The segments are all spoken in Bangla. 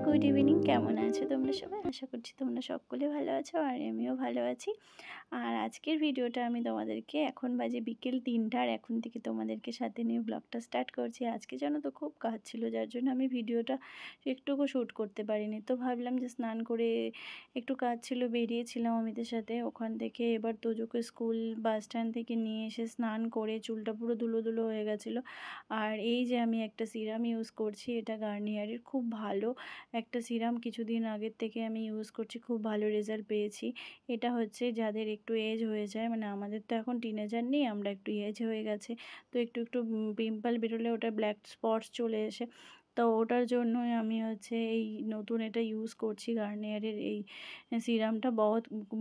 Good evening. কেমন আছো তোমরা সবাই? আশা করছি তোমরা সকলে ভালো আছো আর আমিও ভালো আছি। আর আজকের ভিডিওটা আমি তোমাদেরকে এখন বাজে বিকেল ৩টা আর এখন থেকে তোমাদেরকে সাথে নিয়ে ব্লগটা স্টার্ট করছি। আজকে জানো তো খুব কাজ ছিল, যার জন্য আমি ভিডিওটা একটুকু শ্যুট করতে পারিনি। তো ভাবলাম যে স্নান করে একটু কাজ ছিল, বেরিয়েছিলাম অমিতের সাথে। ওখান থেকে এবার তোজোকে স্কুল বাস স্ট্যান্ড থেকে নিয়ে এসে স্নান করে চুলটা পুরো ধুলো ধুলো হয়ে গেছিলো। আর এই যে আমি একটা সিরাম ইউজ করছি, এটা গার্নিয়ারের খুব ভালো একটা সিরাম। কিছুদিন আগের থেকে আমি ইউজ করছি, খুব ভালো রেজাল্ট পেয়েছি। এটা হচ্ছে যাদের একটু এজ হয়ে যায়, মানে আমাদের তো এখন টিনেজার নেই, আমরা একটু এজ হয়ে গেছে, তো একটু একটু পিম্পল বেরোলে ওটা ব্ল্যাক স্পটস চলে এসে, তো ওটার জন্যই আমি হচ্ছে এই নতুন এটা ইউজ করছি গার্নিয়ারের এই সিরামটা।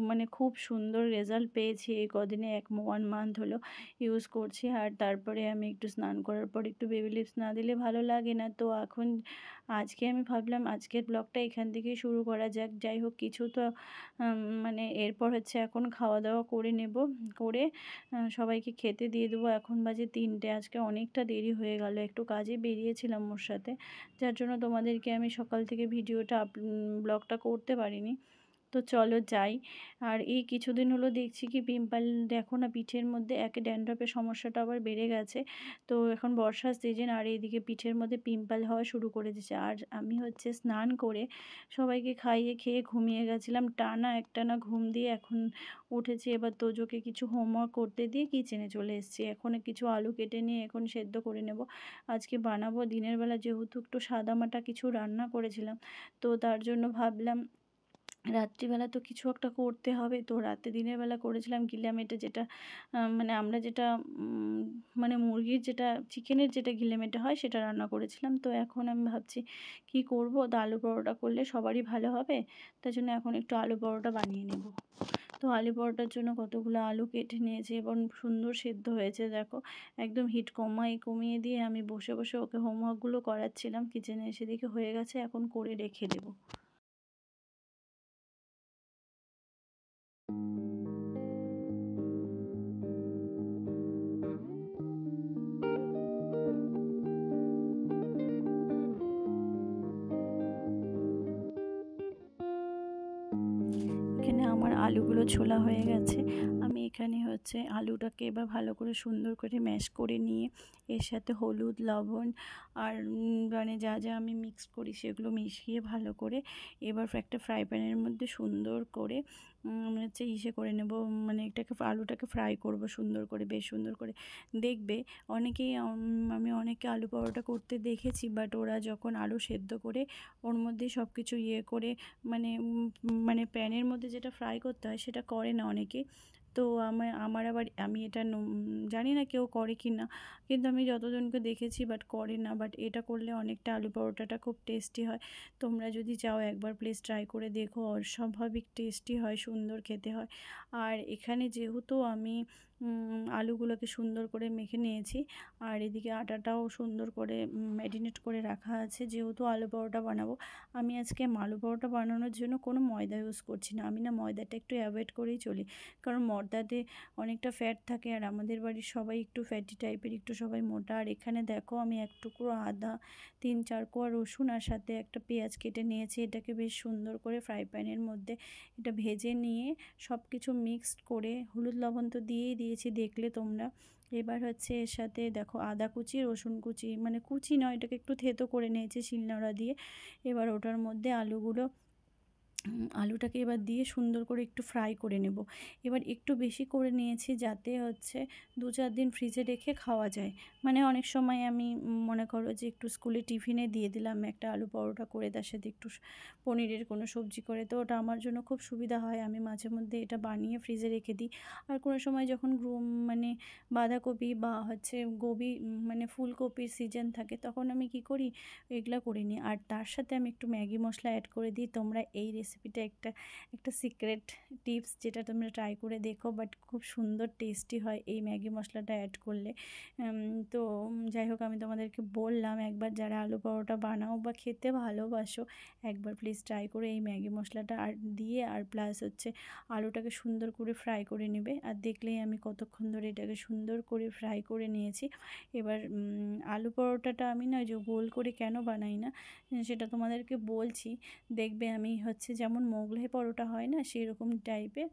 মানে খুব সুন্দর রেজাল্ট পেয়েছি এই কদিনে, 1 মান্থ হলো ইউজ করছি। আর তারপরে আমি একটু স্নান করার পর একটু বেবি লিপস না দিলে ভালো লাগে না। তো এখন আজকে আমি ভাবলাম আজকের ব্লগটা এখান থেকেই শুরু করা যাক। যাই হোক, কিছু তো মানে এরপর হচ্ছে এখন খাওয়া দাওয়া করে নেব, করে সবাইকে খেতে দিয়ে দেবো। এখন বাজে 3টে, আজকে অনেকটা দেরি হয়ে গেল, একটু কাজে বেরিয়েছিলাম ওর সাথে, যার জন্য তোমাদেরকে আমি সকাল থেকে ভিডিওটা ব্লগটা করতে পারিনি। তো চলো যাই। আর এই কিছুদিন হলো দেখছি কি পিম্পল, দেখো না পিঠের মধ্যে একে ড্যান্ড্রফের সমস্যাটা আবার বেড়ে গেছে। তো এখন বর্ষার সিজন, আর এইদিকে পিঠের মধ্যে পিম্পল হওয়া শুরু করে দিয়েছে। আর আমি হচ্ছে স্নান করে সবাইকে খাইয়ে খেয়ে ঘুমিয়ে গেছিলাম, টানা একটানা ঘুম দিয়ে এখন উঠেছি। এবার তোজোকে কিছু হোমওয়ার্ক করতে দিয়ে কিচেনে চলে এসেছি। এখন কিছু আলু কেটে নিয়ে এখন সেদ্ধ করে নেব। আজকে বানাবো দিনের বেলা, যেহেতু একটু সাদামাটা কিছু রান্না করেছিলাম, তো তার জন্য ভাবলাম রাত্রিবেলা তো কিছু একটা করতে হবে। তো দিনের বেলা করেছিলাম গিলামেটে, যেটা মানে আমরা যেটা মানে মুরগির যেটা চিকেনের যেটা গিলামেটে হয় সেটা রান্না করেছিলাম। তো এখন আমি ভাবছি কি করব, তো আলু পরোটা করলে সবারই ভালো হবে, তার জন্য এখন একটু আলু পরোটা বানিয়ে নেব। তো আলু পরোটার জন্য কতগুলো আলু কেটে নিয়েছি এবং সুন্দর সেদ্ধ হয়েছে দেখো। একদম হিট কমিয়ে দিয়ে আমি বসে বসে ওকে হোমওয়ার্কগুলো করাচ্ছিলাম। কিচেনে এসে দেখে হয়ে গেছে, এখন করে রেখে দেবো। এখানে আমার আলুগুলো ছোলা হয়ে গেছে। আমি এখানে হচ্ছে আলুটাকে এবার ভালো করে সুন্দর করে ম্যাশ করে নিয়ে এর সাথে হলুদ, লবণ আর মানে যা যা আমি মিক্স করি সেগুলো মিশিয়ে ভালো করে এবার একটা ফ্রাই প্যানের মধ্যে সুন্দর করে হচ্ছে করে নেব, মানে এটাকে আলুটাকে ফ্রাই করব সুন্দর করে, বেশ সুন্দর করে। দেখবে অনেকেই আমি অনেকে আলু পরোটা করতে দেখেছি, বাট ওরা যখন আলু সেদ্ধ করে ওর মধ্যে সব কিছু করে মানে মানে প্যানের মধ্যে যেটা ফ্রাই করতে হয় সেটা করে না অনেকে। তো আমার আবার আমি এটা জানি না কেউ করে কি না, কিন্তু আমি যতজনকে দেখেছি বাট করে না। বাট এটা করলে অনেকটা আলু পরোটাটা খুব টেস্টি হয়। তোমরা যদি চাও একবার প্লিজ ট্রাই করে দেখো, অস্বাভাবিক টেস্টি হয়, সুন্দর খেতে হয়। আর এখানে যেহেতু আমি আলুগুলোকে সুন্দর করে মেখে নিয়েছি, আর এদিকে আটাটাও সুন্দর করে ম্যারিনেট করে রাখা আছে। যেহেতু আলু পরোটা বানাবো, আমি আজকে আলু পরোটা বানানোর জন্য কোনো ময়দা ইউজ করছি না। আমি না ময়দাটা একটু অ্যাভয়েড করেই চলি, কারণ ময়দাতে অনেকটা ফ্যাট থাকে, আর আমাদের বাড়ির সবাই একটু ফ্যাটি টাইপের, একটু সবাই মোটা। আর এখানে দেখো আমি এক টুকরো আদা, 3-4 কোয়া রসুন আর সাথে একটা পেঁয়াজ কেটে নিয়েছি। এটাকে বেশ সুন্দর করে ফ্রাই প্যানের মধ্যে এটা ভেজে নিয়ে সব কিছু মিক্সড করে, হলুদ লবণ তো দিয়েই দিয়েছি দেখলে তোমরা। এবার হচ্ছে এর সাথে দেখো আদা কুচি, রসুন কুচি, মানে কুচি নয়, এটাকে একটু থেতো করে নিয়েছি শিলনোড়া দিয়ে। এবার ওটার মধ্যে আলুটাকে এবার দিয়ে সুন্দর করে একটু ফ্রাই করে নেব। এবার একটু বেশি করে নিয়েছি যাতে হচ্ছে 2-4 দিন ফ্রিজে রেখে খাওয়া যায়। মানে অনেক সময় আমি মনে করো যে একটু স্কুলে টিফিনে দিয়ে দিলাম একটা আলু পরোটা করে, তার সাথে একটু পনিরের কোনো সবজি করে, তো ওটা আমার জন্য খুব সুবিধা হয়। আমি মাঝে মধ্যে এটা বানিয়ে ফ্রিজে রেখে দিই। আর কোনো সময় যখন মানে বাঁধাকপি বা হচ্ছে গোবি মানে ফুলকপির সিজন থাকে, তখন আমি কি করি, এগুলা করে নিই। আর তার সাথে আমি একটু ম্যাগি মশলা অ্যাড করে দিই। তোমরা এই রেসিপিটা একটা সিক্রেট টিপস, যেটা তোমরা ট্রাই করে দেখো, বাট খুব সুন্দর টেস্টি হয় এই ম্যাগি মশলাটা অ্যাড করলে। তো যাই হোক, আমি তোমাদেরকে বললাম একবার যারা আলু পরোটা বানাও বা খেতে ভালোবাসো, একবার প্লিজ ট্রাই করে এই ম্যাগি মশলাটা আর দিয়ে, আর প্লাস হচ্ছে আলুটাকে সুন্দর করে ফ্রাই করে নেবে। আর দেখলেই আমি কতক্ষণ ধরে এটাকে সুন্দর করে ফ্রাই করে নিয়েছি। এবার আলু পরোটাটা আমি না যে গোল করে কেন বানাই না সেটা তোমাদেরকে বলছি। দেখবে আমি হচ্ছে যেমন মোগলাই পরোটা হয় না সেরকম টাইপের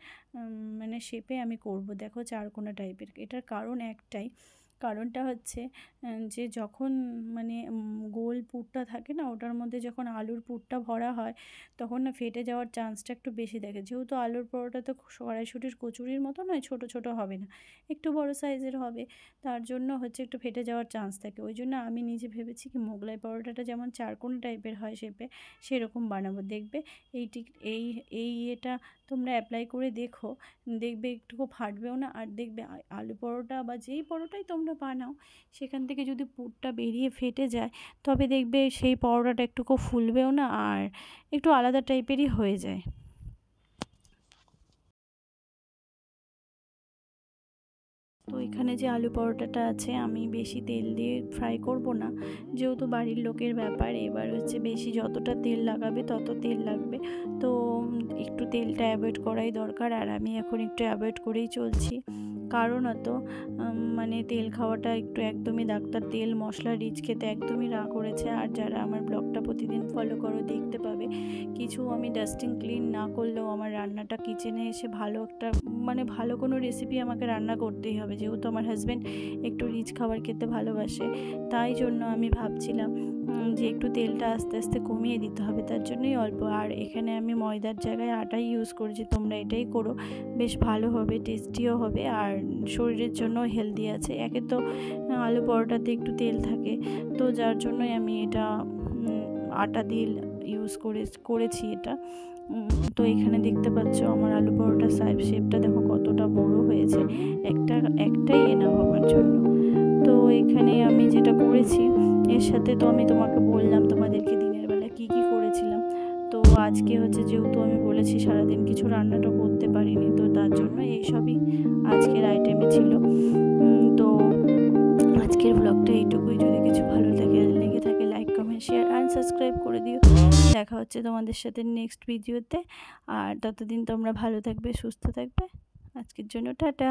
মানে শেপে আমি করব। দেখো চারকোনা টাইপের। এটার কারণ একটাই, কারণটা হচ্ছে যে যখন মানে গোল পুরটা থাকে না, ওটার মধ্যে যখন আলুর পুরটা ভরা হয় তখন না ফেটে যাওয়ার চান্সটা একটু বেশি থাকে। যেহেতু আলুর পরোটা তো কড়াইশুঁটির কচুরির মতো নয়, ছোট ছোট হবে না, একটু বড় সাইজের হবে, তার জন্য হচ্ছে একটু ফেটে যাওয়ার চান্স থাকে। ওই জন্য আমি নিজে ভেবেছি কি মোগলাই পরোটাটা যেমন চারকোনা টাইপের হয় শেপে, সেরকম বানাবো। দেখবে এই এটা তোমরা অ্যাপ্লাই করে দেখো, দেখবে একটুকু ফাটবেও না। আর দেখবে আলু পরোটা বা যেই পরোটাই তোমরা বানাও, সেখান থেকে যদি পুরটা বেরিয়ে ফেটে যায়, তবে দেখবে সেই পরোটাটা একটুকু ফুলবেও না, আর একটু আলাদা টাইপেরই হয়ে যায়। তো এখানে যে আলু পরোটাটা আছে, আমি বেশি তেল দিয়ে ফ্রাই করব না, যেহেতু বাড়ির লোকের ব্যাপার। এবার হচ্ছে বেশি যতটা তেল লাগাবে তত তেল লাগবে, তো একটু তেলটা অ্যাভয়েড করাই দরকার। আর আমি এখন একটু অ্যাভয়েড করেই চলছি, কারণ অত মানে তেল খাওয়াটা একটু একদমই, ডাক্তার তেল মশলা রিচ খেতে একদমই না করেছে। আর যারা আমার ব্লগটা প্রতিদিন ফলো করো দেখতে পাবে, কিছু আমি ডাস্টিং ক্লিন না করলেও আমার রান্নাটা কিচেনে এসে ভালো একটা মানে ভালো কোনো রেসিপি আমাকে রান্না করতেই হবে, যেহেতু আমার হাজব্যান্ড একটু রিচ খাবার খেতে ভালোবাসে। তাই জন্য আমি ভাবছিলাম যে একটু তেলটা আস্তে আস্তে কমিয়ে দিতে হবে, তার জন্যই অল্প। আর এখানে আমি ময়দার জায়গায় আটাই ইউজ করেছি, তোমরা এটাই করো, বেশ ভালো হবে, টেস্টিও হবে, আর শরীরের জন্য হেলদি আছে। একে তো আলু পরোটাতে একটু তেল থাকে, তো যার জন্যই আমি এটা আটা দিয়ে ইউজ করেছি এটা। তো এখানে দেখতে পাচ্ছ আমার আলু পরোটার শেপটা দেখো কতটা বড় হয়েছে, একটাই এনাফ আমার জন্য। তো এখানে আমি যেটা করেছি, এর সাথে তো আমি তোমাকে বললাম তোমাদেরকে দিনের বেলা কি করেছিলাম। তো আজকে হচ্ছে যেহেতু আমি বলেছি সারাদিন কিছু রান্নাটা করতে পারিনি, তো তার জন্য এইসবই আজকের আইটেমে ছিল। তো আজকের ব্লগটা এইটুকুই। যদি কিছু ভালো লেগে থাকে like comment share and subscribe করে দিও। দেখা হচ্ছে তোমাদের সাথে নেক্সট ভিডিওতে। আর ততদিন তোমরা ভালো থাকবে, সুস্থ থাকবে। আজকের জন্য টাটা।